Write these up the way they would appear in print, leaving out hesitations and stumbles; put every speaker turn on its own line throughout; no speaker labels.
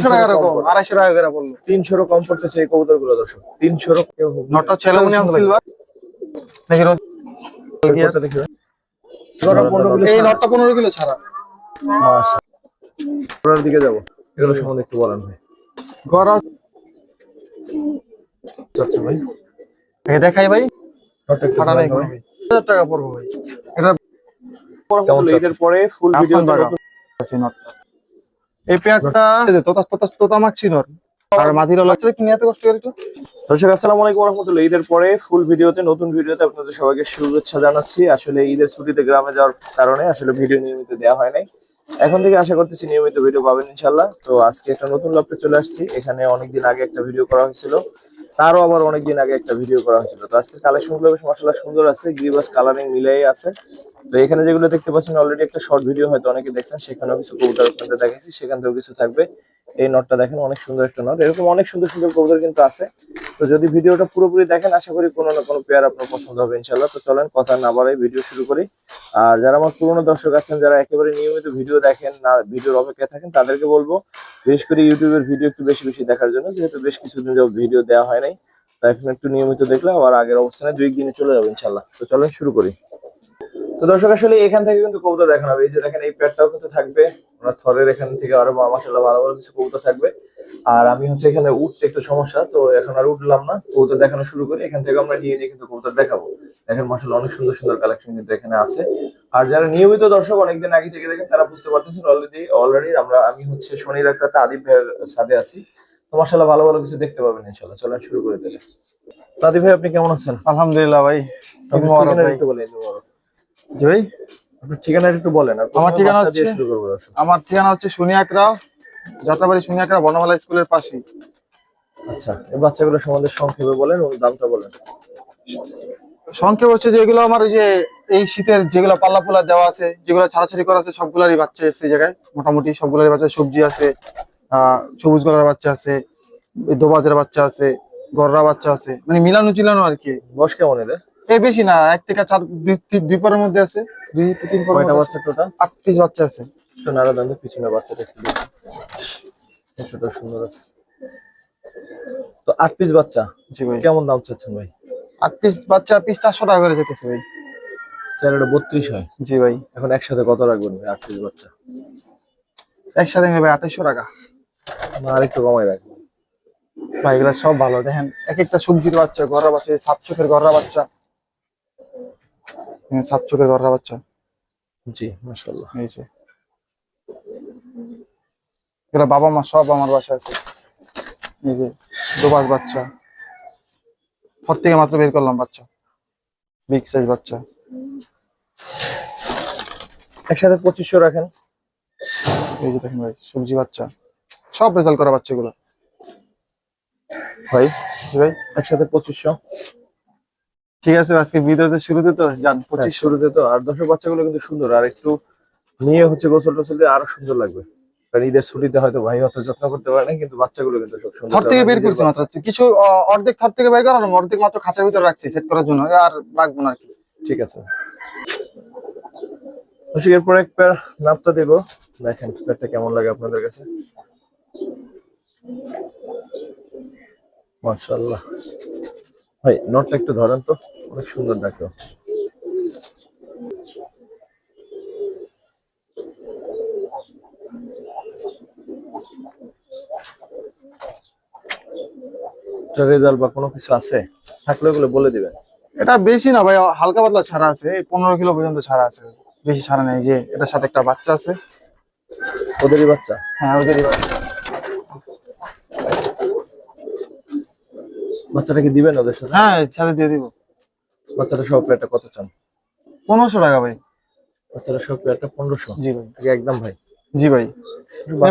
টাকা এরকম 250 টাকা করে বললো।
300 কম পড়তেছে এই কবুতরগুলো দর্শক। 300
নটা ছিল সিলভার দেখি
কবুতরটা দেখি গড়া 15 কিলো
এই নটটা 15 কিলো ছাড়া।
মাশাআল্লাহ দিকে যাব এগুলো সম্বন্ধে একটু বলেন ভাই।
গড়া
আচ্ছা ভাই
এই দেখাই ভাই
নটটা একটু
ফাটা নাই
ভাই।
কোনো ভাই 1000 টাকা পড়বে ভাই। এটা
কেমন ঈদের পরে ফুল ভিডিওতে নতুন
আছে নটটা। এই পেয়ারটা তোতা মাছি নর আর মাদিরা লচরে কিনে এত কষ্ট করে একটু।
দর্শক আসসালামু আলাইকুম ওয়া রাহমাতুল্লাহ। ঈদের পরে ফুল ভিডিওতে নতুন ভিডিওতে আপনাদের সবাইকে শুভেচ্ছা জানাচ্ছি। আসলে ঈদের ছুটিতে গ্রামে যাওয়ার কারণে আসলে ভিডিও নিয়মিত দেওয়া হয় নাই। এখন থেকে আশা করতেছি নিয়মিত ভিডিও পাবেন ইনশাআল্লাহ। তো আজকে একটা নতুন লফটে চলে আসছি। এখানে অনেকদিন আগে একটা ভিডিও করা হয়েছিল, তারও আবার অনেকদিন আগে একটা ভিডিও করা হয়েছিল। তো আজকে কালেকশনগুলো বেশ মাশাআল্লাহ সুন্দর আছে, গ্রিবাস কালারিং মিলাই আছে। তো এখানে যেগুলো দেখতে পাচ্ছেন অলরেডি একটা শর্ট ভিডিও হয়তো অনেকে দেখছেন, সেখানেও কিছু কবুতর আপনাদের দেখাইছি, সেখান থেকেও কিছু থাকবে। এই নটটা দেখেন অনেক সুন্দর একটা নট, এরকম অনেক সুন্দর সুন্দর কবুতর কিন্তু আছে। তো যদি ভিডিওটা পুরোপুরি দেখেন আশা করি কোনো না কোনো পেয়ার আপনার পছন্দ হবে ইনশাআল্লাহ। তো চলেন কথা না বাড়াই ভিডিও শুরু করি। আর যারা আমার পুরনো দর্শক আছেন, যারা একেবারে নিয়মিত ভিডিও দেখেন না, ভিডিওর অপেক্ষায় থাকেন, তাদেরকে বলবো বিশেষ করে ইউটিউবের ভিডিও একটু বেশি বেশি দেখার জন্য, যেহেতু বেশ কিছুদিন যাবত ভিডিও দেওয়া হয় নাই। তাই এখন একটু নিয়মিত দেখলে আবার আগের অবস্থানে 2 দিনে চলে যাবে ইনশাআল্লাহ। তো চলেন শুরু করি। তো দর্শক আসলে এখান থেকে কিন্তু কবুতর দেখানো হবে। এই যে দেখেন এই প্যাডটাও কিন্তু থাকবে, ওনার থরের এখান থেকে আরো মাশাআল্লাহ ভালো ভালো কিছু কবুতর থাকবে। আর আমি হচ্ছে এখানে উঠতে একটু সমস্যা, তো এখন আর উঠলাম না, কবুতর দেখানো শুরু করি। এখান থেকে আমরা নিয়ে নিয়ে কিন্তু কবুতর দেখাবো। দেখেন মাশাআল্লাহ অনেক সুন্দর সুন্দর কালেকশন কিন্তু এখানে আছে। আর যারা নিয়মিত দর্শক অনেকদিন আগে থেকে দেখেন তারা বুঝতে পারতেছেন অলরেডি আমি হচ্ছে শনির একটা আদিব ভাইয়ের সাথে আছি। তো মাশাআল্লাহ ভালো ভালো কিছু দেখতে পাবেন ইনশাআল্লাহ। চলেন শুরু করে দিলে। আদিব ভাই আপনি কেমন আছেন?
আলহামদুলিল্লাহ ভাই।
আপনার ঠিকানাটা একটু বলেন।
জি ভাই
আপনার ঠিকানাটা একটু বলেন। আর
আমার ঠিকানা
বাচ্চা
হচ্ছে
দিয়ে শুরু করবো দর্শক।
আমার ঠিকানা হচ্ছে সুনিয়াকড়া, যাত্রাবাড়ি সুনিয়াকড়া বনমালা স্কুলের পাশেই।
আচ্ছা এই বাচ্চাগুলো সম্বন্ধে সংক্ষেপে বলেন এবং দামটা বলেন।
সংক্ষেপ হচ্ছে যে এগুলো আমার ওই যে এই শীতের যেগুলো পাল্লা পোলা দেওয়া আছে, যেগুলো ছাড়াছাড়ি করা আছে, সবগুলারই বাচ্চা এসছে এই জায়গায়। মোটামুটি সবগুলারই বাচ্চা, সবজি আছে, সবুজ গলার বাচ্চা আছে, দোবাজের বাচ্চা আছে, গররা বাচ্চা আছে, মানে মিলানো চিলানো আর কি।
বয়স কেমন এদের?
এই বেশি না, 1 থেকে 4, 2 পরের মধ্যে আছে, 2 থেকে 3 পরের
কয়টা
মধ্যে
বাচ্চা টোটাল?
8 পিস বাচ্চা আছে।
একটু নাড়া দেন তো, পিছনে বাচ্চাটা একটু দেখুন, বাচ্চাটা সুন্দর আছে। তো 8 পিস বাচ্চা,
জি ভাই।
কেমন দাম চাচ্ছেন ভাই?
8 পিস বাচ্চা পিস 400 টাকা করে যেতেছে ভাই।
স্যার এটা 32 হয়।
জি ভাই।
এখন একসাথে কত রাখবেন ভাই 8 পিস বাচ্চা?
একসাথে নেবে 2800 টাকা।
না আর একটু কমাই রাখবেন
ভাই এগুলা সব ভালো, দেখেন এক একটা সবজির বাচ্চা, গররা বাচ্চা, সাত চোখের গররা বাচ্চা, সাত চোখের গররা বাচ্চা।
জি মাশাআল্লাহ।
এই যে এগুলা বাবা মা সব আমার বাসায় আছে। এই যে দোবাজ বাচ্চা, ঘর থেকে মাত্র বের করলাম বাচ্চা, বিগ সাইজ বাচ্চা।
একসাথে 2500 রাখেন।
এই যে দেখেন ভাই সবজি বাচ্চা, সব রেজাল্ট করা বাচ্চাগুলো
ভাই
জি ভাই।
একসাথে 2500।
ঠিক আছে, আজকে ভিডিওতে শুরুতে তো যান 2500
শুরুতে তো। আর দর্শক বাচ্চাগুলো কিন্তু সুন্দর, আর একটু নিয়ে হচ্ছে গোসল টোসল দিয়ে আরো সুন্দর লাগবে। কারণ ঈদের ছুটিতে হয়তো ভাই অত যত্ন করতে পারে না, কিন্তু বাচ্চাগুলো কিন্তু সব সুন্দর।
ঘর থেকে বের করছি মাত্র কিছু, অর্ধেক ঘর থেকে বের করালাম, অর্ধেক মাত্র খাঁচার ভিতরে রাখছি সেট করার জন্য, আর রাখবো না আর কি।
ঠিক আছে দর্শক, এরপর এক পেয়ার নাপটা দেবো, দেখেন পেয়ারটা কেমন লাগে আপনাদের কাছে। মাশাআল্লাহ ভাই নটটা একটু ধরেন তো, অনেক সুন্দর ডাকো। রেজাল্ট বা কোনো কিছু আছে থাকলে ওগুলো বলে দিবেন।
এটা বেশি না ভাই, হালকা পাতলা ছাড়া আছে, 15 কিলো পর্যন্ত ছাড়া আছে, বেশি ছাড়া নেই। যে এটার সাথে একটা বাচ্চা আছে।
ওদেরই বাচ্চা?
হ্যাঁ ওদেরই বাচ্চা।
বাচ্চাটা কি দিবেন ওদের সাথে?
হ্যাঁ সাথে দিয়ে দিব।
বাচ্চাটা সহ পেয়ারটা কত চান?
1500 টাকা ভাই।
বাচ্চাটা সহ পেয়ারটা 1500?
জি ভাই।
একদম ভাই।
জি ভাই,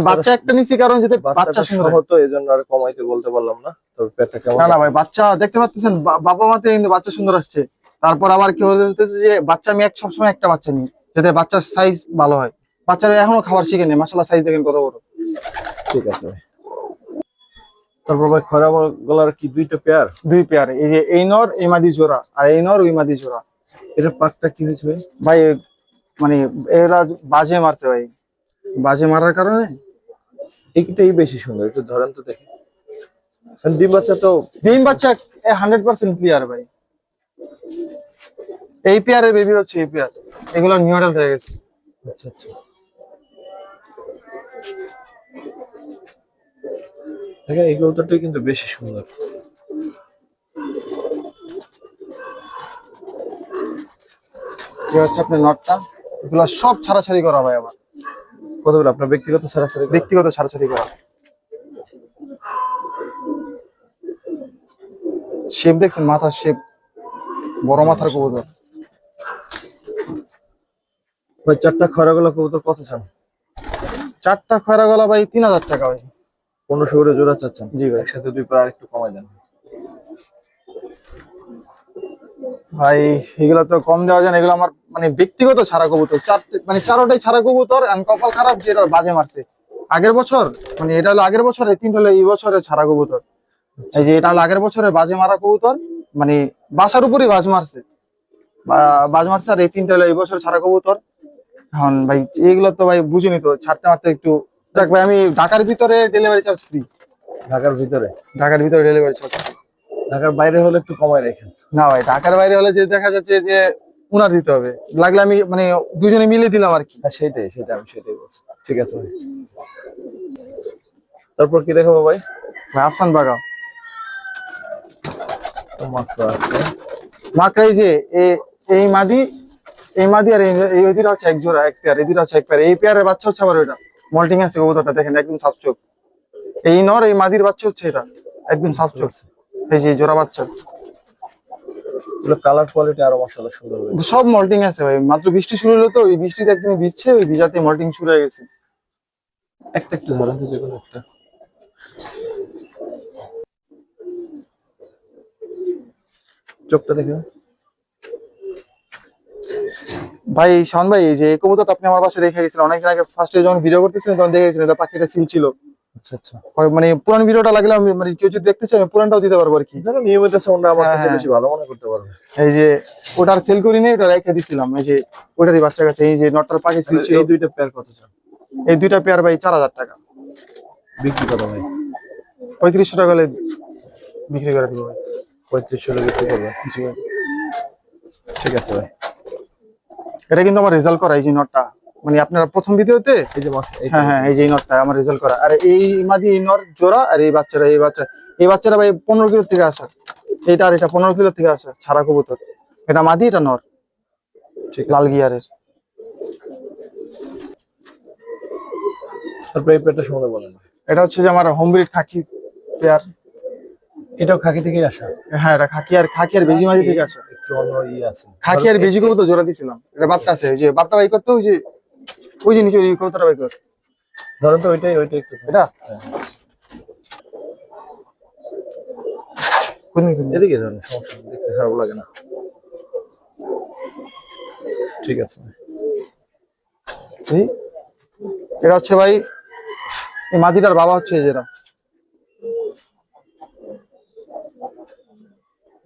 বাচ্চা একটা নিছি কারণ যেতে বাচ্চা
সহ তো এজন্য আর কমাইতে বলতে পারলাম না। তবে পেয়ারটা কেমন?
না না ভাই, বাচ্চা দেখতে পাচ্ছেন, বাবা মাতে কিন্তু বাচ্চা সুন্দর আসছে। তারপর আবার কি হতেছে যে বাচ্চা আমি সবসময় একটা বাচ্চা নিই, যাতে বাচ্চার সাইজ ভালো হয়। বাচ্চারা এখনো খাবার শিখেনি, মাশাআল্লাহ সাইজ দেখেন কত বড়।
ঠিক আছে ভাই। তারপর ভাই খয়রা গলার কি দুইটা পেয়ার?
2 পেয়ার, এই যে এই নর এই মাদি জোড়া, আর এই নর ওই মাদি জোড়া।
এটা পাকটা কি হয়েছে ভাই?
ভাই মানে এরা বাজে মারছে ভাই, বাজে মারার কারণে।
এইটাই বেশি সুন্দর, একটু ধরেন তো দেখি। কারণ ডিম বাচ্চা তো
ডিম বাচ্চা 100% ক্লিয়ার ভাই। এই পেয়ারের বেবি হচ্ছে এই পেয়ার, এগুলো নিউ অ্যাডাল্ট হয়ে গেছে।
আচ্ছা আচ্ছা, দেখেন এই কবুতরটাই কিন্তু বেশি সুন্দর।
এই হচ্ছে আপনার নটটা, এগুলো সব ছাড়াছাড়ি করা ভাই আমার,
কতগুলো আপনার ব্যক্তিগত ছাড়াছাড়ি করা?
ব্যক্তিগত ছাড়াছাড়ি করা। শেপ দেখছেন, মাথার শেপ, বড় মাথার কবুতর।
ভাই চারটা খয়রাগলা কবুতর কত চান?
চারটা খয়রা গলা ভাই 3000 টাকা ভাই।
1500 করে জোড়া চাচ্ছেন?
জি ভাই।
একসাথে দুই পার একটু কমাই দেন
ভাই এগুলো তো কম দেওয়া যায় না, এগুলো আমার মানে ব্যক্তিগত ছাড়া কবুতর, চারটে মানে চারোটাই ছাড়া কবুতর। আমি কপাল খারাপ যে এটা বাজে মারছে আগের বছর, মানে এটা হলো আগের বছরে, তিনটা হলো এই বছরে ছাড়া কবুতর। এই যে এটা হলো আগের বছরে বাজে মারা কবুতর, মানে বাসার উপরই বাজ মারছে, বাজ মারছে। আর এই তিনটা হলো এই বছর ছাড়া কবুতর। এখন ভাই এইগুলো তো ভাই বুঝিনি তো, ছাড়তে মারতে একটু দেখ ভাই। আমি ঢাকার ভিতরে ডেলিভারি চার্জ ফ্রি।
ঢাকার ভিতরে?
ঢাকার ভিতরে ডেলিভারি চার্জ।
ঢাকার বাইরে হলে একটু কমাই রাখেন।
না ভাই, ঢাকার বাইরে হলে যে দেখা যাচ্ছে যে উনার দিতে হবে, লাগলে আমি মানে দুজনে মিলে দিলাম আর কি।
হ্যাঁ সেটাই সেটাই, আমি সেটাই বলছি। ঠিক আছে ভাই, তারপর কি দেখাবো ভাই?
ভাই আফসান বাগাও
মাত্র আছে
মাকড়াই যে এই মাদি, এই মাদি আর এই দুইটা হচ্ছে এক জোড়া, এক পেয়ার। এই দুইটা হচ্ছে এক পেয়ার। এই পেয়ারের বাচ্চা হচ্ছে আবার ওইটা মল্টিং আছে কবুতরটা, দেখেন একদম সাফ চোখ। এই নর, এই মাদির বাচ্চা হচ্ছে এটা, একদম সাফ চোখ। এই যে জোড়া বাচ্চা,
এগুলো কালার কোয়ালিটি আরো মাশাআল্লাহ সুন্দর হয়েছে।
সব মল্টিং আছে ভাই। মাত্র বৃষ্টি শুরু হলো তো, ওই বৃষ্টিতে একদিন ভিজছে, ওই ভিজাতে মল্টিং শুরু হয়ে গেছে।
একটা একটু ধরেন তো, যে কোনো একটা। চোখটা দেখেন
ভাই শাওন ভাই, এই যে এই কবুতরটা আপনি আমার বাসায় দেখে গেছিলেন অনেকদিন আগে, ফার্স্টে যখন ভিডিও করতেছিলেন তখন দেখে গেছিলেন, এটা পাখিটা সিল ছিল।
আচ্ছা আচ্ছা,
হয় মানে পুরান ভিডিওটা লাগলে আমি মানে কেউ যদি দেখতে চাই আমি পুরানটাও দিতে পারবো আর কি।
যারা নিয়মিত সাউন্ডটা আমার সাথে
হ্যাঁ।
বেশি ভালো মনে করতে পারবে।
এই যে ওটার সেল করি নিয়ে ওটা রেখে দিছিলাম, এই যে ওটারই বাচ্চা কাছে। এই যে নটটার পাখি সিল ছিল।
এই দুইটা পেয়ার কত চান?
এই দুইটা পেয়ার ভাই 4000 টাকা।
বিক্রি কত ভাই?
3500 টাকা হলে বিক্রি করে দিব ভাই।
3500 টাকা বিক্রি করবে?
জি ভাই।
ঠিক আছে ভাই।
এটা কিন্তু আমার রেজাল্ট করা, এই যে নটটা, মানে আপনারা প্রথম ভিডিওতে।
এই যে মাছ,
হ্যাঁ, এই যে এই নটটা আমার রেজাল্ট করা। আর এই মাদি, এই নর জোড়া, আর এই বাচ্চারা, এই বাচ্চারা ভাই 15 কিলো থেকে আসা। এইটা আর এটা 15 কিলো থেকে আসা ছাড়া কবুতর। এটা মাদি, এটা নর,
ঠিক
লাল
আছে।
গিয়ারের।
তারপরে এই পেয়ারটা সম্বন্ধে বলেন।
এটা হচ্ছে যে আমার হোম ব্রিড খাকি পেয়ার।
এটাও খাকি থেকেই আসা?
হ্যাঁ, এটা খাকি আর বেজি মাদি থেকে আসা।
একটু অন্য আছে।
খাকি আর বেজি কবুতর জোড়া দিছিলাম। এটা বাচ্চা আছে, ওই যে বাচ্চা বাই করতে, ওই যে নিচে ওই কবুতরটা বাই কর।
ধরেন তো ওইটাই একটু।
এটা
হ্যাঁ।
কোন
এদিকে ধরেন, সমস্যা নেই, দেখতে খারাপ লাগে না। ঠিক আছে ভাই।
এটা হচ্ছে ভাই এই মাদিটার বাবা হচ্ছে এই যেটা।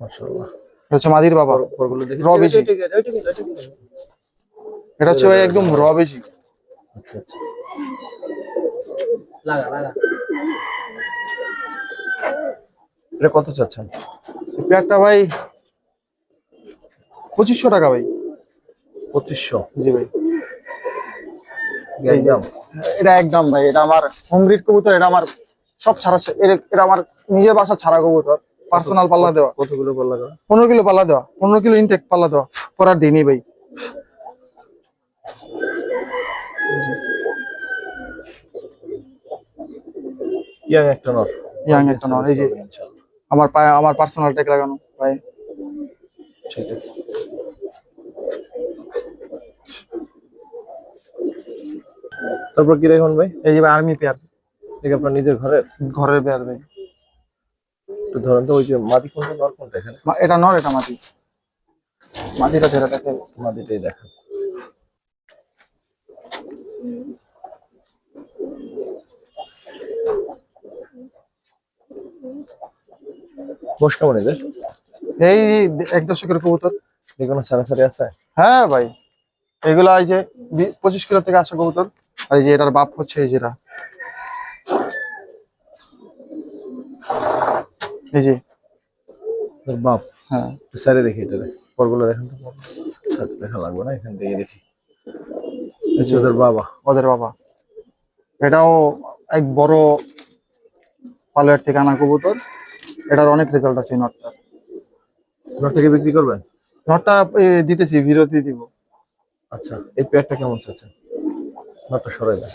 মাশাআল্লাহ,
এটা হচ্ছে মাদির বাবা।
পরগুলো দেখি।
র বেশি। এটা হচ্ছে ভাই একদম র বেশি।
আচ্ছা আচ্ছা, এটা কত চাচ্ছেন?
এই পেয়ারটা ভাই 2500 টাকা ভাই।
2500?
জি ভাই।
একদম।
এটা একদম ভাই, এটা আমার হোম ব্রিড কবুতর। এটা আমার সব ছাড়া, এটা আমার নিজের বাসা ছাড়া কবুতর, পার্সোনাল পাল্লা দেওয়া।
কতগুলো পাল্লা করা?
15 কিলো পাল্লা দেওয়া, 15 কিলো ইনটেক পাল্লা দেওয়া। পরার দিনই ভাই।
ইয়াং একটা নর।
ইয়াং একটা নর, এই যে আমার পায়ে আমার পার্সোনাল ট্যাগ লাগানো ভাই।
ঠিক আছে। তারপর কি দেখুন ভাই?
এই যে ভাই আর্মি পেয়ার,
এটা আপনার নিজের
ঘরের পেয়ার ভাই।
একটু ধরেন তো, ওই যে মাদি কোনটা নর কোনটা এখানে?
এটা নর, এটা মাদি। মাদিটা ধরে দেখে,
মাদিটাই দেখেন। বয়স কেমন এদের?
এই 1 দশকের কবুতর।
এগুলো ছাড়াছাড়ি আছে?
হ্যাঁ ভাই, এগুলা এই যে 25 কিলো থেকে আসা কবুতর। আর এই যে এটার বাপ হচ্ছে এই যেটা। এই যে
ওর বাপ।
হ্যাঁ
স্যারে দেখি এটা পরগুলো দেখেন তো পর। থাক, দেখা লাগবে না, এখান থেকে দেখি। এই যে ওদের বাবা।
ওদের বাবা। এটাও এক বড় পালোয়ার থেকে আনা কবুতর। এটার অনেক রেজাল্ট আছে এই নটটা।
নটটাকে বিক্রি করবেন?
নটটা দিতেছি, বিরতি দিব।
আচ্ছা, এই পেয়ারটা কেমন চাচ্ছেন? নটটা সরাই দেন।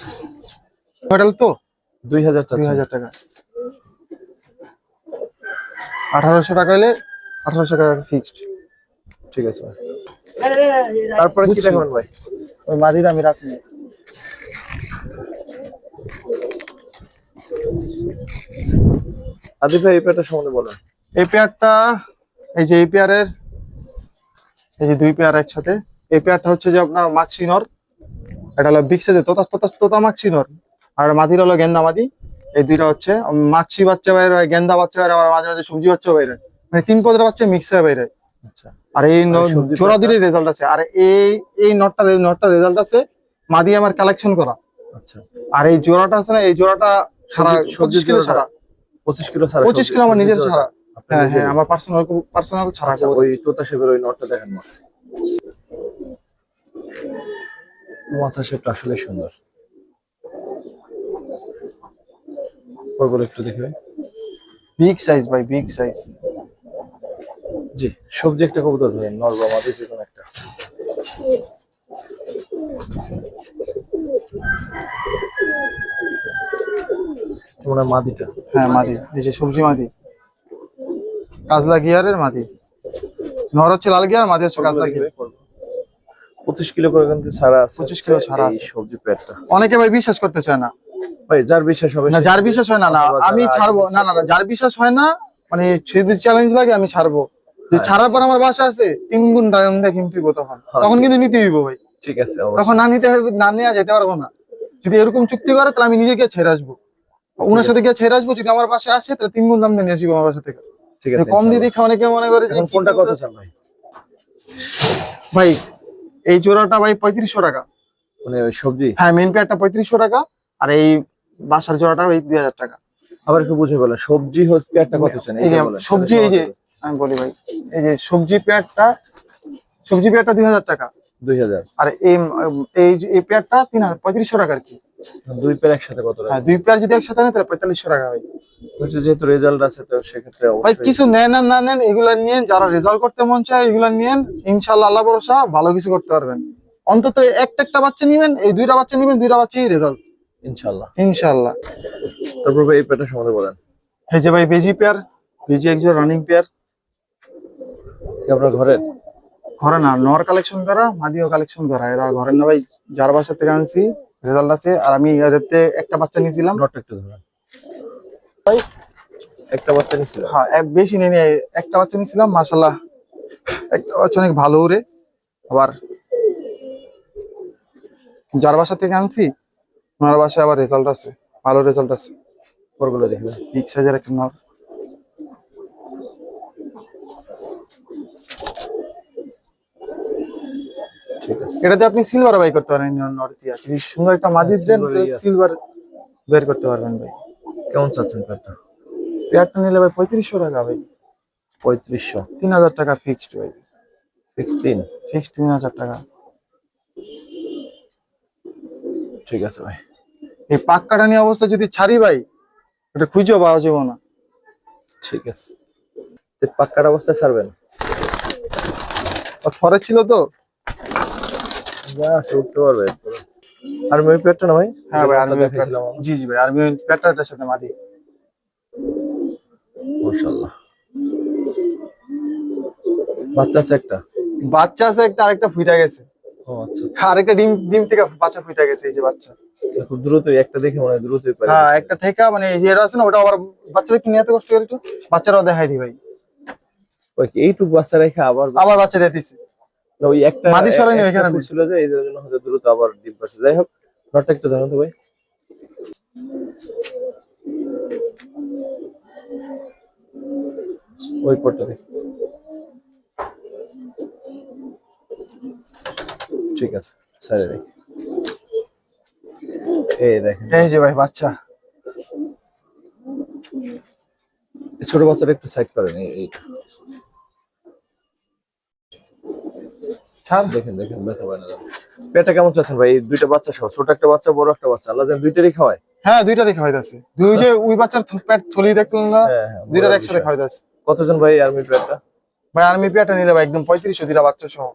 মডেল তো
2000 চাচ্ছেন?
2000 টাকা। 1800 টাকা হলে 1800 টাকা ফিক্সড।
ঠিক আছে ভাই। তারপরে কি দেখাবেন ভাই?
ওই মাদিরা আমি রাখি।
আদিব ভাই, এই পেয়ারটা সম্বন্ধে বলেন।
এই পেয়ারটা, এই যে এই পেয়ারের, এই যে দুই পেয়ার একসাথে। এই পেয়ারটা হচ্ছে যে আপনার মাক্সি নর। এটা হলো বিগ সাইজের তোতা তোতা তোতা মাক্সি নর। আর মাদির হলো গেন্দা মাদি। এই দুইটা হচ্ছে মাক্সি বাচ্চা বাইরে হয়, গেন্দা বাচ্চা বাইরে, আবার মাঝে মাঝে সবজি বাচ্চা বাইরে হয়। মানে তিন পদের বাচ্চা মিক্স হয়ে বাইরে হয়।
আচ্ছা,
আর এই
সবজি
জোড়া
পেয়ারটা?
দুটোই রেজাল্ট আছে। আর এই নটটার রেজাল্ট আছে মাদি আমার কালেকশন করা।
আচ্ছা,
আর এই জোড়াটা আছে না, এই জোড়াটা সারা
সবজি
25 কিলো
জোড়াটা?
ছাড়া।
25 কিলো ছাড়া?
25 কিলো আমার নিজের ছাড়া। হ্যাঁ হ্যাঁ,
নিজেরই?
আমার পার্সোনাল পার্সোনাল ছাড়া
আচ্ছা,
কবুতর।
ওই তোতা শেপের ওই নটটা দেখেন মারছে। মাথা শেপটা আসলে সুন্দর। ওগুলো একটু দেখি ভাই।
বিগ সাইজ ভাই, বিগ সাইজ।
জি, সবজি একটা কবুতর ধরেন, নর বা মাদি যে কোনো একটা। মনে হয় মাদিটা।
হ্যাঁ মাদি, এই যে সবজি মাদি, কাজলা গিয়ারের মাদি। নর হচ্ছে লাল গিয়ার, মাদি হচ্ছে
ওগুলো
কাজলা
দেখি
গিয়ার।
ভাই, পরবো। 25 কিলো করে কিন্তু ছাড়া আছে
25
হচ্ছে
কিলো ছাড়া
এই
আছে।
সবজি পেয়ারটা।
অনেকে ভাই বিশ্বাস করতে চায় না।
ভাই যার বিশ্বাস হবে
না
সে
যার
নেবে,
বিশ্বাস হয় না, না
অথবা
আমি
যারা আগে
ছাড়বো না,
নিচ্ছে
না না, যার বিশ্বাস হয় না, মানে যদি চ্যালেঞ্জ লাগে আমি ছাড়বো। যে
হ্যাঁ,
ছাড়ার পর আমার বাসা আছে 3 গুণ দাম দিয়ে কিনতে হইব, তখন তখন কিন্তু নিতে হইব ভাই।
ঠিক আছে,
তখন
অবশ্যই।
না নিতে হবে, না নিয়ে যেতে পারবো না। যদি এরকম চুক্তি করে তাহলে আমি নিজে গিয়ে ছেড়ে আসবো।
ঠিক
ওনার
আছে,
সাথে গিয়ে ছেড়ে আসবো, যদি আমার বাসায় আসে তাহলে 3 গুণ দাম দিয়ে নিয়ে আসবো আমার বাসা থেকে।
ঠিক
যে
আছে,
কম দিয়ে
ইনশাআল্লাহ।
দেখে অনেকে মনে করে যে
এখন
কি
কোনটা কত
কবুতর।
চান ভাই?
ভাই এই জোড়াটা ভাই 3500 টাকা।
মানে ওই সবজি?
হ্যাঁ মেইন পেয়ারটা 3500 টাকা। আর এই বাসার জোড়াটা ওই 2000 টাকা।
আবার একটু বুঝে বলেন, সবজি হচ্ছে পেয়ারটা কত চান
এই
এইটা
যে
বলেন,
সবজি, এই যে আমি বলি ভাই, এই যে সবজি পেয়ারটা 2000 টাকা।
2000?
আর এই যে এই পেয়ারটা 3500 টাকা আর কি।
দুই পেয়ার একসাথে কত
হ্যাঁ
রাখবেন?
দুই পেয়ার যদি একসাথে নেয় তাহলে 4500 টাকা ভাই।
হচ্ছে যেহেতু রেজাল্ট আছে তো সেক্ষেত্রে
ভাই
অবশ্যই।
কিছু নেন আর না নেন, এগুলা নিয়ে যারা রেজাল্ট করতে মন চায় এগুলা নিয়েন, ইনশাআল্লাহ আল্লাহ ভরসা ভালো কিছু করতে পারবেন। অন্তত একটা বাচ্চা নিবেন, এই দুইটা বাচ্চা নিবেন, দুইটা বাচ্চাই রেজাল্ট
ইনশাআল্লাহ।
ইনশাআল্লাহ।
তারপর ভাই এই পেয়ারটা সম্বন্ধে বলেন।
এই যে ভাই বেজি পেয়ার, বেজি একজন রানিং পেয়ার।
কি আপনার ঘরের?
ঘরে না, নর কালেকশন করা, মাদিও কালেকশন করা, এরা ঘরের না ভাই, যার বাসা থেকে আনছি রেজাল্ট আছে। আর আমি এদেরতে একটা বাচ্চা নিয়েছিলাম।
নটটা একটু ধরেন একটা বাচ্চা নিছিল?
হ্যাঁ বেশি নেই, একটা বাচ্চা নিয়েছিলাম, মাশাল্লাহ একটা বাচ্চা অনেক ভালো উড়ে। আবার যার বাসা থেকে আনছি ওনার বাসায় আবার রেজাল্ট আছে, ভালো রেজাল্ট আছে।
পরগুলো দেখবেন।
বিগ সাইজের একটা নর।
ঠিক আছে।
এটাতে আপনি সিলভার বাই করতে পারেন, নর দিয়া যদি সুন্দর একটা মাদির দেন
silver ই আছে।
সিলভার বের করতে পারবেন ভাই।
কেমন চাচ্ছেন পেয়ারটা?
পেয়ারটা নিলে ভাই 3500 টাকা ভাই।
3500?
3000 টাকা ফিক্সড ভাই।
16?
ফিক্সড 3000 টাকা।
ঠিক আছে ভাই।
এই পাক কাটানি অবস্থা যদি ছাড়ি ভাই, এটা খুঁজেও পাওয়া যাবে না।
ঠিক আছে, পাক্কার অবস্থায় ছাড়বেন?
ফরে ছিল তো।
যা আছে উঠতে পারবে এরপরে। আর ওই পেয়ারটা না ভাই?
হ্যাঁ ভাই আর্মি
দেখাইছিলাম আমরা।
জি জি ভাই, আর্মি প্যাটার্নটার সাথে মাদি।
মাশাআল্লাহ। বাচ্চা আছে একটা?
বাচ্চা আছে একটা, আরেকটা ফুইটা গেছে।
ও আচ্ছা,
আরেকটা ডিম ডিম থেকে বাচ্চা ফুইটা গেছে, এই যে বাচ্চা।
খুব দ্রুতই একটা দেখে মনে হয় দ্রুতই পারে।
হ্যাঁ একটা থেকে, মানে এই যে এটা আছে না, ওটা আবার বাচ্চারা কি নিয়ে এত কষ্ট করে, একটু বাচ্চারাও দেখাই দি ভাই।
ওই এইটুক বাচ্চা রেখে আবার
আবার বাচ্চা দিয়ে দিচ্ছে।
না, ওই একটা
মাদি সরাই নেই
একটা
এখানে।
ফুট ছিল যে এই জন্য হয়তো দ্রুত আবার ডিম পারছে। যাই হোক, নটটা একটু ধরুন তো ভাই। ওই পটটা দেখি। ঠিক আছে, সাইডে দেখি। এই দেখেন,
এই যে ভাই বাচ্চা।
এই ছোট বাচ্চাটা একটু সাইড করেন, এইটা
ছাড়।
দেখেন দেখেন, ব্যথা পায় না। পেটটা কেমন চাচ্ছেন ভাই? এই দুইটা বাচ্চা সহ, ছোট একটা বাচ্চা, বড় একটা বাচ্চা, আল্লাহ জানে দুইটারই খাওয়ায়।
হ্যাঁ, দুইটারই খাওয়াইতেছে। দুই যে ওই বাচ্চার পেট থলি দেখলেন না,
হ্যাঁ হ্যাঁ,
দুইটার
বড়
একসাথে
বিষয়।
খাওয়াইতেছে।
কতজন ভাই আর্মি পেটটা?
ভাই আর্মি পেয়ারটা নিলে ভাই একদম 3500, দুইটা বাচ্চা সহ।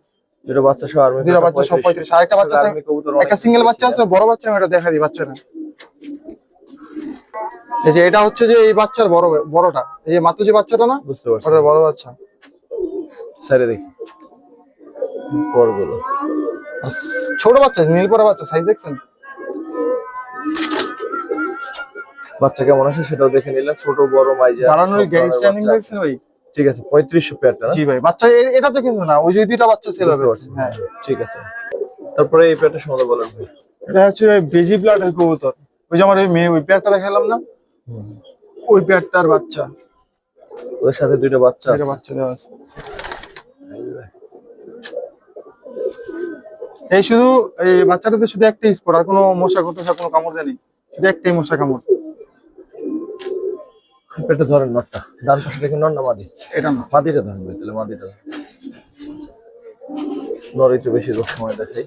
দুটো বাচ্চা সহ আর্মি
দুইটা
পেটটা
বাচ্চা সহ 3500। আরেকটা বাচ্চা আছে,
আর্মি কবুতর
একটা সিঙ্গেল বাচ্চা আছে, বড় বাচ্চা, আমি এটা দেখা দিই বাচ্চাটা। এই যে এটা হচ্ছে যে এই বাচ্চার বড়টা, এই যে মাত্র যে বাচ্চাটা না,
বুঝতে পারছি।
ওটা বড় বাচ্চা।
সাইডে দেখি পরগুলো।
আর ছোট বাচ্চা, নীল পরা বাচ্চা, সাইজ দেখছেন?
বাচ্চা কেমন আছে সেটাও দেখে নিলেন, ছোট বড় মাইজা
দাঁড়ানোর
সব
গ্যারি
ধরনের
স্ট্যান্ডিং
বাচ্চা আছে।
দেখছেন ভাই?
ঠিক আছে, 3500 পেয়ারটা না?
জি ভাই, বাচ্চা এটা তো কিন্তু না, ওই যে দুইটা বাচ্চা ছিল।
বুঝতে পারছি।
হ্যাঁ,
ঠিক আছে, তারপরে এই পেয়ারটা সম্বন্ধে বলেন ভাই।
এটা হচ্ছে বেজি ব্লাডের কবুতর। ওই যে আমার ওই মেয়ে ওই পেয়ারটা দেখালাম না, ওই পেয়ারটার বাচ্চা।
ওর সাথে দুইটা বাচ্চা
দুইটা
আছে।
বাচ্চা দেওয়া আছে। এই শুধু এই বাচ্চাটাতে শুধু একটাই স্পট, আর কোনো মশা টশা কোনো কামড় দেয়নি, শুধু একটাই মশা কামড়।
পেটটা ধরেন নটটা, ডান পাশে দেখে নর না মাদি?
এটা না,
মাদিটা ধরেন ভাই, তাহলে মাদিটা ধরেন। নরই তো বেশি রোগ সময় দেখাই।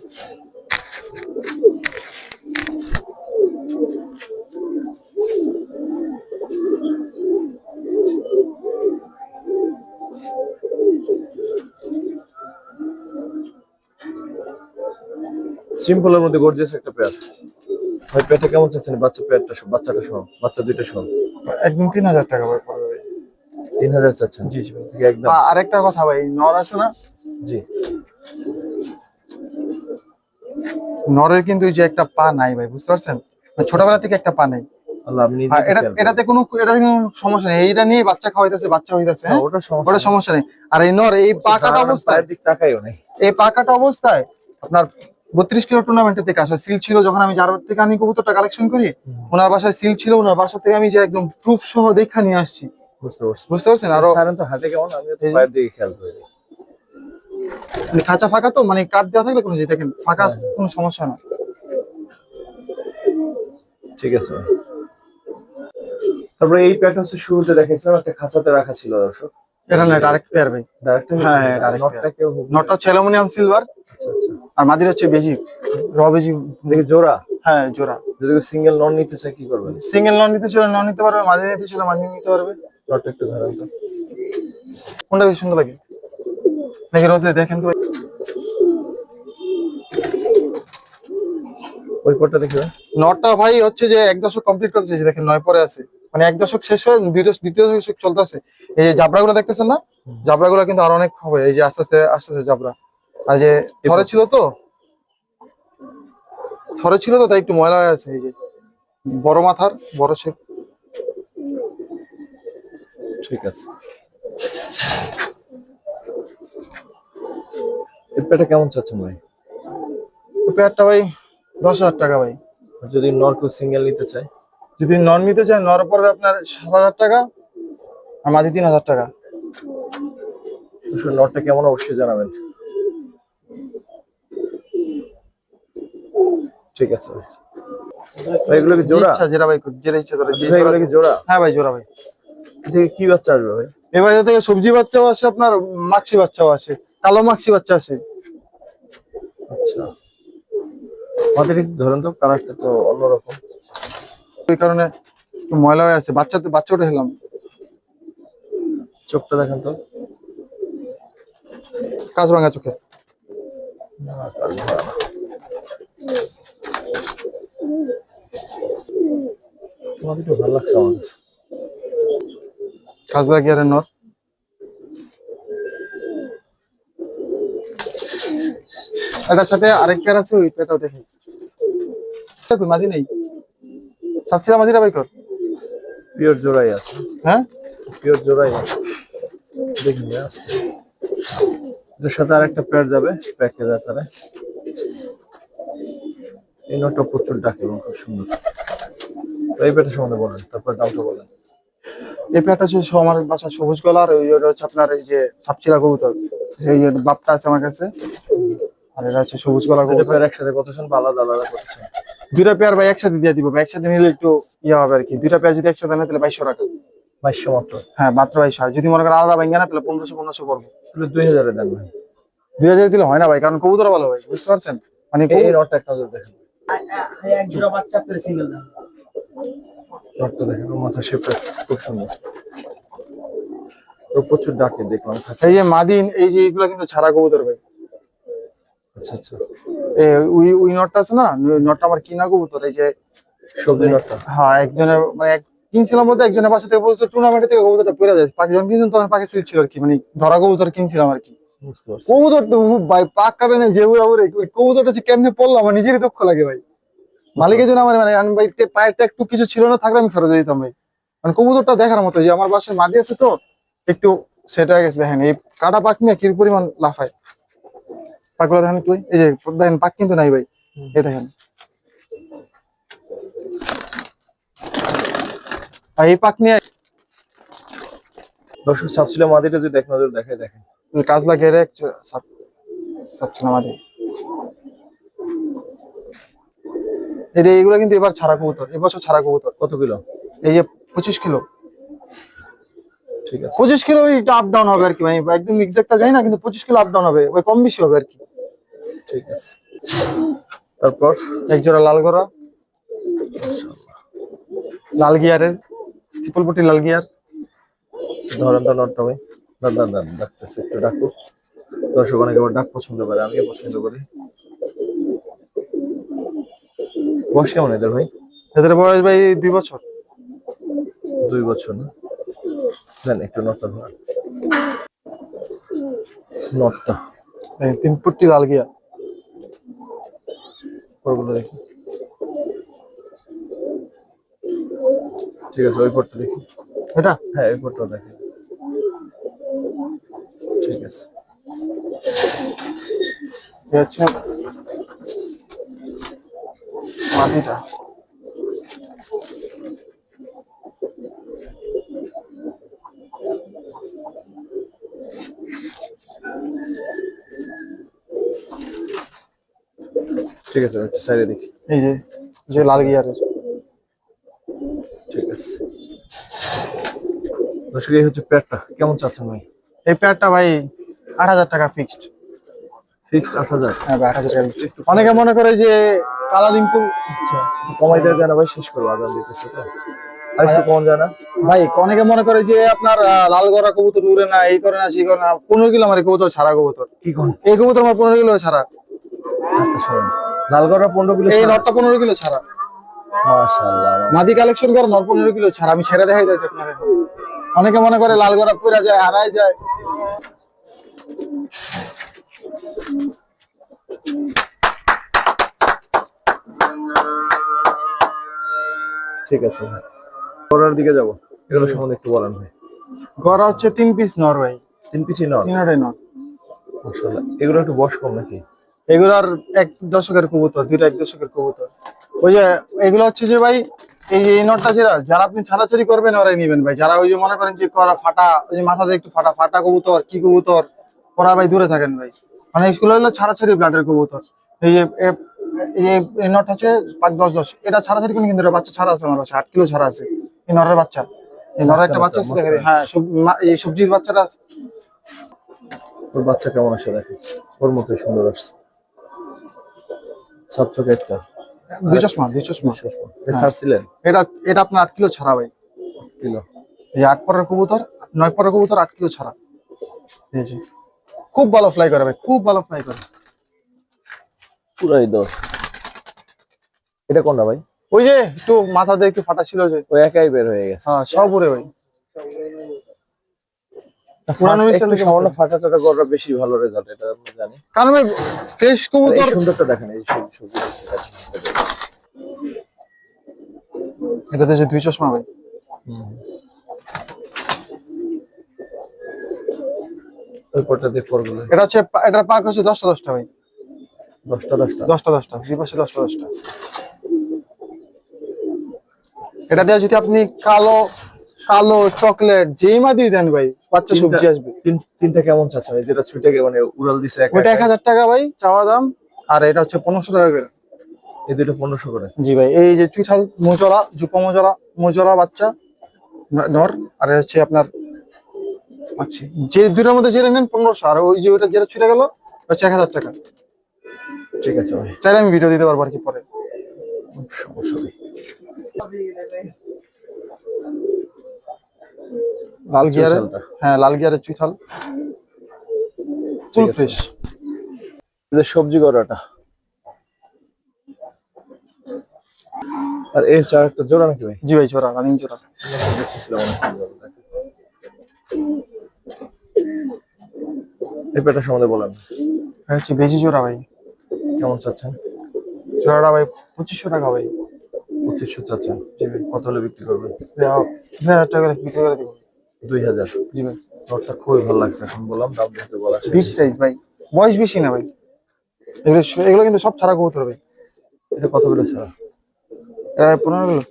সিম্পলের মধ্যে গর্জিয়াস একটা পেয়ার। ভাই পেটটা কেমন চাচ্ছেন? বাচ্চা পেয়ারটা সহ, বাচ্চাটা সহ, বাচ্চা দুইটা সহ
একদম 3000 টাকা ভাই পড়বে ভাই।
3000 চাচ্ছেন?
জি জি ভাই।
একদম।
আরেকটা কথা ভাই, নর আছে না,
জি।
নরের কিন্তু ওই যে একটা পা নাই ভাই, বুঝতে পারছেন? মানে ছোটবেলা থেকে একটা পা নাই।
আল্লাহ, আপনি
আর
নিজে খেয়াল করেন।
এটাতে কোনো সমস্যা নেই, এইটা নিয়ে বাচ্চা খাওয়াইতেছে, বাচ্চা হইতাছে।
হ্যাঁ,
হ্যাঁ,
ওটা
ওটা
সমস্যা
সমস্যা নেই। আর এই নর এই পা কাটা অবস্থায়,
পায়ের দিক তাকাইও নাই।
এই পা কাটা অবস্থায় আপনার 32 কিলো টুর্নামেন্টে থেকে আসা সিল ছিল। যখন আমি যার থেকে আনি কবুতরটা কালেকশন করি, ওনার বাসায় সিল ছিল, ওনার বাসা থেকে আমি যে একদম প্রুফ সহ দেখা নিয়ে আসছি।
বুঝতে পারছি।
বুঝতে পারছেন? আরো
সারেন তো হাতে কেমন, আমি তো
এই-
পায়ের দিকে খেয়াল করি।
মানে খাঁচা ফাঁকা তো, মানে কাট দেওয়া থাকলে কোনো যে দেখেন ফাঁকা, কোনো সমস্যা না।
ঠিক আছে ভাই। তারপরে এই প্যাট হচ্ছে শুরুতে দেখাইছিলাম, একটা খাঁচাতে রাখা ছিল দর্শক।
এটা না, এটা আরেক পেয়ার ভাই।
ডাইরেক্ট।
হ্যাঁ, এটা আরেক
নটটা কেউ।
নটটা হচ্ছে অ্যালুমিনিয়াম সিলভার,
আচ্ছা আচ্ছা।
আর মাদির হচ্ছে বেজি, বেজি।
দেখি জোড়া।
হ্যাঁ, জোড়া।
যদি সিঙ্গেল নন নিতে চাই কি করবেন?
সিঙ্গেল নন নিতে ছিল নন নিতে পারবে, মাদি নিতে ছিল মাদি নিতে পারবে।
নটটা একটু ধরেন তো।
কোনটা বেশি সুন্দর লাগে দেখি, রোদে দেখেন তো ভাই।
ওই কোটটা দেখি ভাই।
নটটা ভাই হচ্ছে যে 1 দশক কমপ্লিট করতে চাইছে, দেখেন 9 পরে আছে, মানে 1 দশক শেষ হয়ে দ্বিতীয় দশক চলতেছে। এই যে জাবরাগুলো দেখতেছেন না, জাবরাগুলো কিন্তু আরো অনেক হবে, এই যে আস্তে আস্তে আস্তে আস্তে জাবরা। আর যে থরে ছিল তো, তাই একটু ময়লা হয়ে আছে। এই যে বড় মাথার, বড় শেপ।
ঠিক আছে। এই প্যাটটা কেমন চাচ্ছেন ভাই?
পেয়ারটা ভাই 10,000 টাকা ভাই।
যদি নর কেউ সিঙ্গেল নিতে চায়?
যদি নন নিতে চান, নর পড়বে আপনার 7,000 টাকা, আর মাদি 3,000 টাকা।
নরটা কেমন অবশ্যই জানাবেন। ঠিক আছে ভাই। ভাই এগুলো কি জোড়া?
ইচ্ছা যেটা ভাই, যেটা ইচ্ছা করে।
ভাই এগুলো কি জোড়া?
হ্যাঁ ভাই, জোড়া ভাই।
দেখি কি বাচ্চা আসবে ভাই?
এই বাজার থেকে সবজি বাচ্চাও আসে, আপনার মাক্সি বাচ্চাও আসে, কালো মাক্সি বাচ্চা আসে।
আচ্ছা, আমাদের একটু ধরেন তো, কালারটা তো অন্যরকম।
ওই কারণে একটু ময়লা হয়ে আছে। বাচ্চা উঠে এলাম।
চোখটা দেখেন তো।
কাজ ভাঙা চোখে।
না, কাজ ভালো না। তোমাকে একটু ভালো লাগছে আমার কাছে।
কাজ লাগিয়ে নর। এটার সাথে আরেক পেয়ার আছে, ওই পেয়ারটাও দেখি। মাদি নেই, সাবচিরা মাদিরা বাই কর।
পিওর জোড়াই আছে।
হ্যাঁ,
পিওর জোড়াই আছে। দেখি আসতে। এর সাথে আরেকটা পেয়ার যাবে প্যাকেজ আকারে। এই নটটা প্রচুর ডাকে এবং খুব সুন্দর। এই পেয়ারটা সম্বন্ধে বলেন, তারপর দামটা বলেন।
এই পেয়ারটা হচ্ছে আমার বাসা সবুজ গলার, ওইটা হচ্ছে আপনার এই যে সাবচিরা কবুতর, এই বাপটা আছে আমার কাছে। আর এটা হচ্ছে সবুজ গলা
দুটো
কবুতর।
পেয়ার একসাথে কত শুন? আলাদা আলাদা কত শুন?
দুইটা পেয়ার ভাই একসাথে দিয়ে দিব ভাই, একসাথে নিলে একটু ইয়ে হবে আর কি। দুইটা পেয়ার যদি একসাথে নেয় তাহলে 2200 টাকা।
2200 মাত্র।
হ্যাঁ মাত্র 2200। যদি মনে করেন আলাদা ভাঙ্গা না তাহলে 1500 পড়বে।
তাহলে 2000 এ দেন ভাই।
2000 দিলে হয় না ভাই, কারণ কবুতর ভালো ভাই, বুঝতে পারছেন? মানে
এই নটটা একটা নজর দেখেন,
এক জোড়া বাচ্চা আপনার সিঙ্গেল দাম।
নটটা দেখেন, ওর মাথার শেপটা খুব সুন্দর। ও প্রচুর ডাকে দেখলাম খাচ্ছে।
এই যে মাদিন, এই যে এইগুলা কিন্তু ছাড়া কবুতর ভাই।
আচ্ছা আচ্ছা,
ওই নটটা আছে না, ওই নটটা আমার কিনা কবুতর। এই যে
সবজি নটটা।
হ্যাঁ একজনের মানে কিনছিলাম বলতে একজনের বাসা থেকে বলছে টুর্নামেন্ট থেকে কবুতরটা পড়ে যায়, পাঁচ জন কিনছেন তখন পাখি ছিল আর কি, মানে ধরা কবুতর কিনছিলাম আর কি।
বুঝতে পারছি।
কবুতরটা ভাই পাক কাটে না যে উড়া উড়ে, ওই কবুতরটা যে কেমনে পড়লো আমার নিজেরই দুঃখ লাগে ভাই। মালিকের জন্য আমার মানে আমি ভাই পায়েরটা একটু কিছু ছিল না, থাকলে আমি ফেরত দিয়ে দিতাম ভাই। মানে কবুতরটা দেখার মতো, যে আমার বাসায় মাদি আছে তো একটু সেট হয়ে গেছে। দেখেন এই কাটা পাক নিয়ে কি পরিমাণ লাফায়, পাকগুলো দেখেন একটু, এই যে দেখেন পাক কিন্তু নাই ভাই, এই দেখেন। আর এই পাক নিয়ে
দর্শক চাপছিল মাদিটা যদি এক নজর দেখে দেখেন,
কাজ লাগে রে সবচেয়ে আমাদের এইগুলো কিন্তু এবার ছাড়া কবুতর, এবছর ছাড়া কবুতর।
কত কিলো?
এই যে 25 কিলো।
ঠিক আছে,
25 কিলো একটু আপ ডাউন হবে আর কি ভাই, একদম এক্সাক্টটা জানি না, কিন্তু 25 কিলো আপ ডাউন হবে, ওই কম বেশি হবে আর কি।
ঠিক আছে। তারপর
এক জোড়া লাল গোরা, লাল গিয়ারের, ট্রিপল লাল গিয়ার।
ধরেন তো নটটা ভাই, দান ডাকতেছে, একটু ডাকো। দর্শক অনেকে আবার ডাক পছন্দ করে, আমিও পছন্দ করি। বয়স কেমন এদের ভাই?
এদের বয়স ভাই 2 বছর।
2 বছর না? দেন একটু নটটা ধরেন। নটটা
3 ফুটি লাল গিয়ার।
পরগুলো দেখি। ঠিক আছে, ওই পরটা দেখি।
এটা
হ্যাঁ, ওই পরটা দেখি। ঠিক আছে।
এই হচ্ছে মাটিটা।
ঠিক আছে, একটু সাইডে দেখি।
এই যে যে লাল গিয়ারের।
ঠিক আছে। দর্শক এই হচ্ছে প্যাডটা, কেমন চাচ্ছেন ভাই?
এই প্যাডটা ভাই 8000 টাকা ফিক্সড।
ফিক্সড 8000?
হ্যাঁ ভাই 8000 টাকা fixed। অনেকে মনে করে যে কালারিং খুব
আচ্ছা, একটু কমাই দেওয়া যায় না ভাই? শেষ করবো, আজান দিতেছে তো। আর একটু কম যায় না
ভাই? অনেকে মনে করে যে আপনার লাল গড়া কবুতর উড়ে না, এই করে না সেই করে না। 15 কিলো আমার এই কবুতর ছাড়া কবুতর।
কি কোন?
এই কবুতর আমার 15 কিলো ছাড়া।
আচ্ছা শোনেন, লালগড়া 15 কিলো?
এই নটটা 15 কিলো ছাড়া।
মাশাআল্লাহ।
মাদি কালেকশন করে নর 15 কিলো ছাড়া, আমি ছেড়ে দেখাই যাচ্ছে আপনার। অনেকে মনে করে লাল গড়া পুরা যায়, হারাই যায়।
ঠিক আছে, পরের দিকে যাব। এগুলো সম্বন্ধে একটু বলেন ভাই।
গড়া হচ্ছে 3 পিস নর ভাই।
3 পিসই নর?
তিনটাই নর।
মাশাআল্লাহ। এগুলো একটু বয়স কম নাকি?
এগুলার 1 দশকের কবুতর, দুইটা 1 দশকের কবুতর। ওই যে এগুলো হচ্ছে যে ভাই, এই নটটা যারা আপনি ছাড়াছাড়ি করবেন ওরাই নিবেন ভাই। যারা ওই যে মনে করেন যে করা ফাটা, ওই যে মাথাতে একটু ফাটা ফাটা কবুতর, কি কবুতর, ওরা ভাই দূরে থাকেন ভাই। মানে এগুলো হলো ছাড়াছাড়ি ব্লাডের কবুতর। এই যে এই নট হচ্ছে 5-10 এটা ছাড়াছাড়ি করে, কিন্তু এটা বাচ্চা ছাড়া আছে আমার কাছে, 8 কিলো ছাড়া আছে এই নরের বাচ্চা। এই নরের একটা বাচ্চা আছে দেখেন, হ্যাঁ এই সবজির বাচ্চাটা আছে।
ওর বাচ্চা কেমন আসে দেখেন, ওর মতোই সুন্দর আসছে। সবচেয়ে একটা
2 চশমা।
ছাড়ছিলেন?
এটা এটা আপনার 8 কিলো ছাড়া ভাই।
কিলো?
এই 8 পরের কবুতর, 9 পরের কবুতর, 8 কিলো ছাড়া। এই যে খুব ভালো ফ্লাই করে ভাই, খুব ভালো ফ্লাই করে।
পুরাই দর। এটা কোনটা ভাই?
ওই যে একটু মাথা দিয়ে একটু ফাটা ছিল যে,
ওই একাই বের হয়ে গেছে।
হ্যাঁ সব উড়ে ভাই।
একটু সামান্য ফাটা টাটা গড়া বেশি ভালো রেজাল্ট, এটা আমি জানি।
কারণ ভাই ফ্রেশ
এই
কবুতর।
সুন্দরটা দেখেন, এই সবজি।
এটা তো যে 2 চশমা ভাই।
ওই পরটা দিয়ে পরগুলো।
এটা হচ্ছে এটার পাক হচ্ছে 10টা ভাই।
10টা?
দুই পাশে 10টা। এটা দিয়ে যদি আপনি কালো কালো চকলেট যেই মা দিয়ে দেন ভাই, বাচ্চা সবজি আসবে।
তিনটা কেমন চাচ্ছেন? যেটা ছুটে মানে উড়াল দিছে একা?
ওটা 1000 টাকা ভাই চাওয়া দাম, আর এটা হচ্ছে 1500 টাকা করে।
এই দুটো 1500 করে?
জি ভাই। এই যে চুইঠাল মোজলা, জুপা মোজলা বাচ্চা নর, আর হচ্ছে আপনার আচ্ছা, যে দুইটার মধ্যে যেটা নেন 1500, আর ওই যে ওটা যেটা ছুটে গেল হচ্ছে 1000 টাকা।
ঠিক আছে ভাই,
চাইলে আমি ভিডিও দিতে পারবো আর কি পরে।
সমস্যা নেই।
লাল গিয়ারে,
চুইঝালটা।
হ্যাঁ লাল গিয়ারের চুইঠাল,
ঠিক
ফুল
আছে।
ফ্রেশ।
এই যে সবজি গড়াটা, আর এই চার একটা জোড়া নাকি ভাই?
জি ভাই, জোড়া, রানিং জোড়া।
দেখতেছিলাম অনেক সুন্দর। এই পেটা সম্বন্ধে বলেন,
এটা হচ্ছে বেজি জোড়া ভাই।
কেমন চাচ্ছেন?
জোড়াটা ভাই 2500 টাকা ভাই।
2500 চাচ্ছেন?
জি ভাই,
কত হলে বিক্রি করবেন?
2000 টাকা করে বিক্রি করে দেবো।
2000।
জি ভাই,
নটটা খুবই ভালো লাগছে, এখন বললাম দাম যেহেতু বলা শেষ।
বিগ সাইজ ভাই, বয়স বেশি না ভাই। এগুলো এগুলো কিন্তু সব ছাড়া কবুতর ভাই।
এটা কত করে ছাড়া?
এটা 15 কিলো।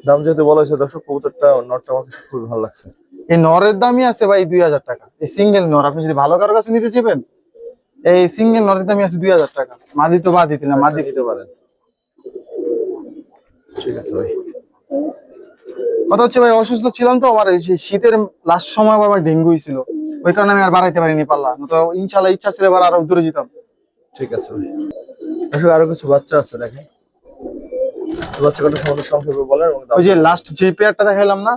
দাম যেহেতু বলা হয়েছে দর্শক, কবুতরটা নটটা আমার কাছে খুবই ভালো লাগছে।
এই নরের দামই আছে ভাই 2000 টাকা। এই সিঙ্গেল নর আপনি যদি ভালো কারো কাছে নিতে চাইবেন, এই সিঙ্গেল নরের দামই আছে 2000 টাকা। মাদি তো বাদ দিতে না, মাদি
নিতে পারেন। ঠিক আছে ভাই।
কথা হচ্ছে ভাই, অসুস্থ ছিলাম তো, আমার এই সেই শীতের লাস্ট সময় আমার ডেঙ্গু হয়েছিল, ওই কারণে আমি আর বাড়াইতে পারিনি পাল্লা, না তো ইনশাল্লাহ ইচ্ছা ছিল এবার আরো দূরে যেতাম।
ঠিক আছে ভাই। আসলে আরো কিছু বাচ্চা আছে দেখেন, বাচ্চা কটা সম্বন্ধে সংক্ষেপে বলেন এবং দাম।
ওই যে লাস্ট যে পেয়ারটা দেখাইলাম না,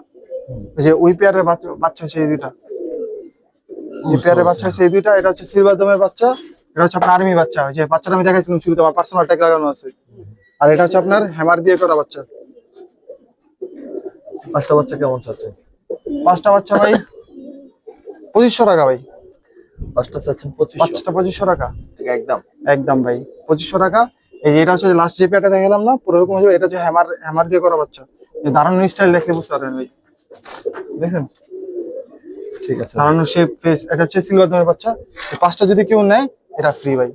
ওই যে ওই পেয়ারের বাচ্চা বাচ্চা হচ্ছে এই দুইটা। এই পেয়ারের বাচ্চা হচ্ছে এই দুইটা। এটা হচ্ছে সিলভার দমের বাচ্চা, এটা হচ্ছে আপনার আর্মি বাচ্চা। ওই যে বাচ্চাটা আমি দেখাইছিলাম শুরুতে, আমার পার্সোনাল ট্যাগ লাগানো আছে। আর এটা হচ্ছে আপনার হ্যামার দিয়ে করা বাচ্চা।
পাঁচটা বাচ্চা কেমন চাচ্ছেন?
পাঁচটা বাচ্চা ভাই 2500 টাকা ভাই।
পাঁচটা চাচ্ছেন 2500?
পাঁচটা 2500 টাকা
একদম
একদম ভাই, 2500 টাকা। এই যে এটা হচ্ছে লাস্ট যে পেয়ারটা দেখালাম না, পুরো এরকম হবে। এটা হচ্ছে হ্যামার হ্যামার দিয়ে করা বাচ্চা। এই দাঁড়ানো স্টাইল দেখলে বুঝতে পারবেন ভাই, দেখছেন
ঠিক আছে।
দাঁড়ানো শেপ ফেস। এটা হচ্ছে সিলভার দমের বাচ্চা। এই পাঁচটা যদি কেউ নেয় এটা ফ্রি ভাই।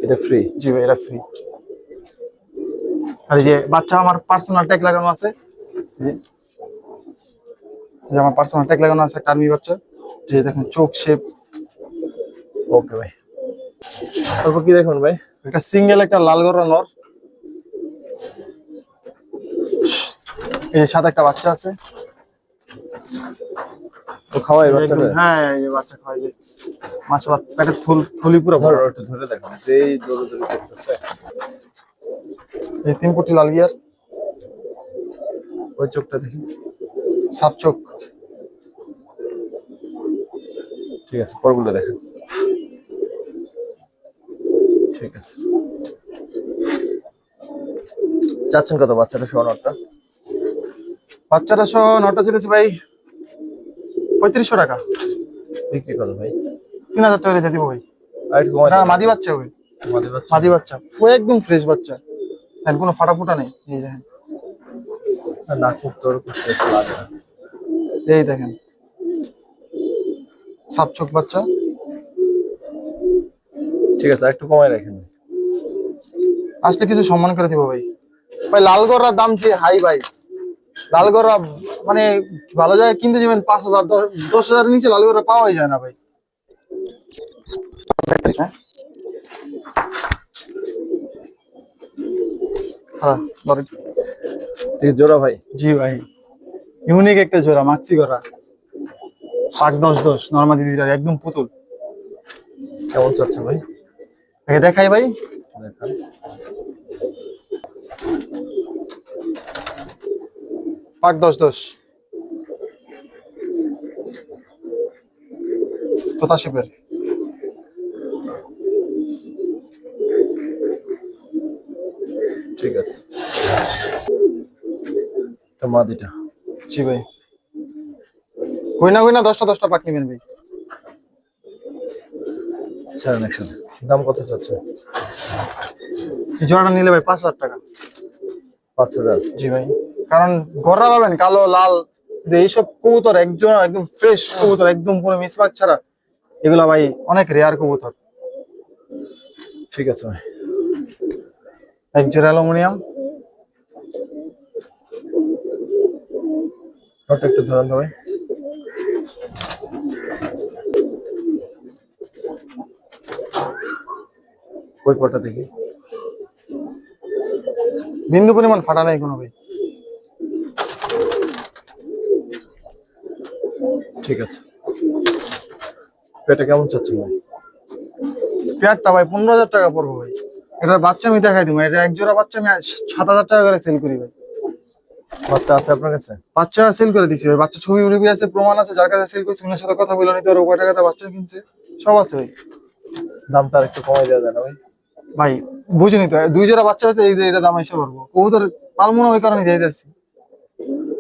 এটা ফ্রি?
জি ভাই, এটা ফ্রি। আর এই যে বাচ্চা আমার পার্সোনাল ট্যাগ লাগানো আছে, জি এই যে আমার পার্সোনাল ট্যাগ লাগানো আছে, একটা আর্মি বাচ্চা। যে দেখেন চোখ শেপ।
ওকে ভাই, তারপর কি দেখুন ভাই?
এটা সিঙ্গেল একটা লাল গড়া নর। এই যে সাথে একটা বাচ্চা আছে।
তো খাওয়াই
এই যে
বাচ্চাটা?
একদম- হ্যাঁ এই যে বাচ্চা খাওয়াই যে মাশাআল্লাহ, পেটের থলি পুরো
ধরো
ভরা।
একটু ধরে দেখুন, যেই দৌড়াদৌড়ি করতেছে।
এই 3 কোটি লাল গিয়ার,
ওই চোখটা দেখি।
সাপ চোখ।
ঠিক আছে, পরগুলো দেখেন। ঠিক আছে। চাচ্ছেন কত বাচ্চাটা সহ নটটা?
বাচ্চাটা সহ নটা চেয়েছে ভাই 3500 টাকা।
বিক্রি কত ভাই?
3000 টাকা দিয়ে দিব ভাই।
আর একটু কমাই
না
দিন।
মাদি বাচ্চা হবে,
মাদি বাচ্চা?
মাদি বাচ্চা ও একদম ফ্রেশ বাচ্চা, দেখেন কোনো ফাটা ফুটা নেই। এই দেখেন,
আর নাক মুখ তোর করতে লাগে না।
এই দেখেন সাপ চোখ বাচ্চা।
ঠিক আছে, আর একটু কমাই রাখেন।
আসলে কিছু সম্মান করে দিব ভাই। ভাই লালগড়ার দাম যে হাই ভাই, লালগড়া মানে ভালো জায়গায় কিনতে যাবেন 5000 10,000 নিচে লালগড়া পাওয়াই যায় না ভাই। হ্যাঁ? হ্যাঁ, ধরেন।
ঠিক জোড়া ভাই?
জি ভাই, ইউনিক একটা জোড়া মাক্সি গড়া, পাক 10 নরমাদি দিদার একদম পুতুল।
কেমন চাচ্ছেন ভাই?
একে দেখাই ভাই,
দেখান।
পাক 10 তোতা শিপের।
ঠিক আছে, এটা মাদিটা।
জি ভাই, কইনা 10টা পাক নিবেন ভাই।
ছাড়েন একসাথে। দাম কত চাচ্ছেন?
এই জোড়াটা নিলে ভাই 5000 টাকা।
5000?
জি ভাই, কারণ গড়া পাবেন কালো লাল, কিন্তু এইসব কবুতর একজন একদম ফ্রেশ কবুতর, একদম কোনো মিসমার্ক ছাড়া, এগুলা ভাই অনেক রেয়ার কবুতর।
ঠিক আছে ভাই।
এক জোড়া অ্যালুমিনিয়াম।
নটটা একটু ধরেন তো ভাই। ওই পরটা দেখি।
বিন্দু পরিমাণ ফাটা নাই কোনো ভাই।
ঠিক আছে, পেটে কেমন চাচ্ছেন ভাই?
পেয়ারটা ভাই 15,000 টাকা পড়বো ভাই। এটা বাচ্চা আমি দেখাই দিব, এটা এক জোড়া বাচ্চা আমি 7,000 টাকা করে সেল করি ভাই।
বাচ্চা আছে আপনার কাছে?
বাচ্চা সেল করে দিছি ভাই, বাচ্চা ছবি উড়বি আছে, প্রমাণ আছে, যার কাছে সেল করছি ওনার সাথে কথা বলে নিতে পারবো, কয় টাকাতে বাচ্চা কিনছে সব আছে ভাই।
দামটা আর একটু কমাই দেওয়া যায় না ভাই?
ভাই বুঝিনি তো, 2 জোড়া বাচ্চা আছে, এই যে এটা দাম এসে পারবো, কবুতর পালমো না ওই কারণে দিয়ে দিচ্ছি।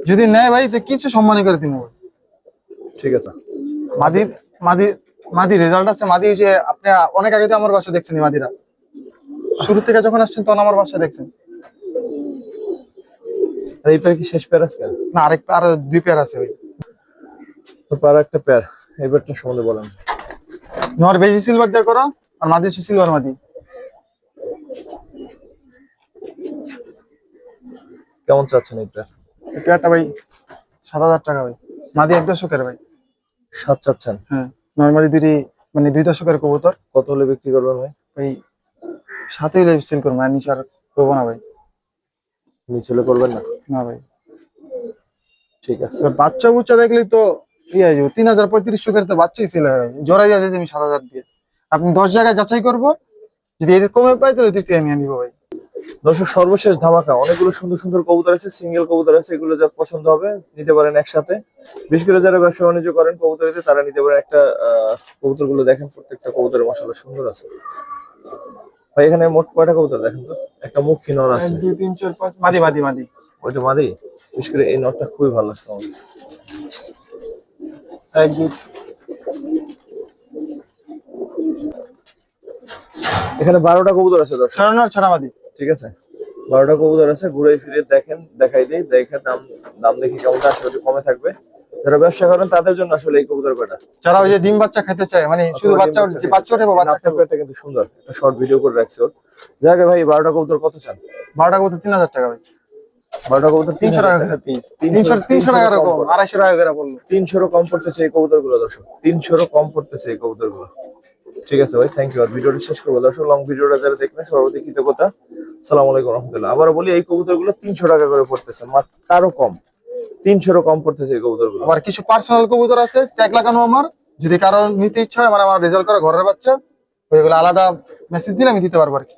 যদি নেয় ভাই তো কিছু সম্মানই করে দিব ভাই।
ঠিক আছে।
মাদি মাদি মাদি রেজাল্ট আছে, মাদি যে আপনি অনেক আগে তো আমার বাসা দেখছেন, এই মাদিরা শুরু থেকে যখন আসছেন তখন আমার বাসা দেখছেন।
আর এই পেয়ার কি শেষ পেয়ার আজকে?
না, আর 2 পেয়ার আছে ভাই।
তো পার একটা পেয়ার, এই পেয়ারটা সম্বন্ধে বলেন।
নর বেজি সিলভার দিয়ে করা, আর মাদি হচ্ছে সিলভার মাদি।
কেমন চাচ্ছেন এই পেয়ার?
এই পেয়ারটা ভাই 7,000 টাকা ভাই। মাদি 1 দশকের ভাই।
7 চাচ্ছেন?
হ্যাঁ, নর্মালি দুটি মানে 2 দশকের কবুতর।
কত হলে বিক্রি করবেন ভাই?
ভাই 7 লাইভ সেল করবো, আর নিচে আর করবো না ভাই।
নিচে হলে করবেন না?
না ভাই।
ঠিক আছে।
এবার বাচ্চা বুচ্চা দেখলেই তো ইয়ে হয়ে যাবে, 3,000-3,500 করে তো বাচ্চাই সেল হয় ভাই। জোড়াই দিয়ে দিয়েছি আমি 7,000 দিয়ে। আপনি 10 জায়গায় যাচাই করবো, যদি এর কমে পাই তাহলে তৃতীয় আমি নিবো ভাই।
দর্শক, সর্বশেষ ধামাকা, অনেকগুলো সুন্দর সুন্দর কবুতর আছে, সিঙ্গেল কবুতর আছে, এগুলো যার পছন্দ হবে নিতে পারেন একসাথে। বিশেষ করে যারা ব্যবসা বাণিজ্য করেন কবুতরিতে তারা নিতে পারেন। একটা কবুতর গুলো দেখেন, প্রত্যেকটা কবুতরের মাশাআল্লাহ সুন্দর আছে ভাই। এখানে মোট কয়টা কবুতর দেখেন তো? একটা মুখ কি নর আছে?
1 2 3 4 5 মাদি মাদি মাদি।
ওইটা মাদি। বিশেষ করে এই নরটা খুবই ভালো লাগছে আমার কাছে।
1 2
এখানে 12টা কবুতর আছে দর্শক।
ছড়া নর ছড়া মাদি।
ঠিক আছে, 12টা কবুতর আছে, ঘুরে ফিরে দেখেন, দেখাই দিই, দেখে দাম দাম দেখি কেমনটা আসলে একটু কমে থাকবে। যারা ব্যবসা করেন তাদের জন্য আসলে এই কবুতর কয়টা।
যারা ওই যে ডিম বাচ্চা খেতে চায়, মানে শুধু বাচ্চা যে বাচ্চা ওঠে বা বাচ্চা
আপনার পেয়ারটা কিন্তু সুন্দর, একটা শর্ট ভিডিও করে রাখছে ওর। যাকে ভাই 12টা কবুতর কত চান?
12টা কবুতর 3,000 টাকা ভাই।
12টা কবুতর
300 টাকা করে পিস। 300 টাকা এরকম, 250 টাকা করে বললো।
300 কম পড়তেছে এই কবুতর গুলো দর্শক, 300 কম পড়তেছে এই কবুতর গুলো। ঠিক আছে ভাই, থ্যাংক ইউ। আর ভিডিওটি শেষ করবো দর্শক, লং ভিডিওটা যারা দেখবেন সর্বপ্রতি কৃতজ্ঞতা। আসসালামু আলাইকুম রহমতুল্লাহ। আবারও বলি, এই কবুতর গুলো 300 টাকা করে পড়তেছে, মাত্র তারও কম, 300 কম পড়তেছে এই কবুতর গুলো।
আবার কিছু পার্সোনাল কবুতর আছে ট্যাগ লাগানো আমার, যদি কারো নিতে ইচ্ছা হয় আমার রেজাল্ট করা ঘরের বাচ্চা, ওইগুলো আলাদা মেসেজ দিলে আমি দিতে পারবো আর কি।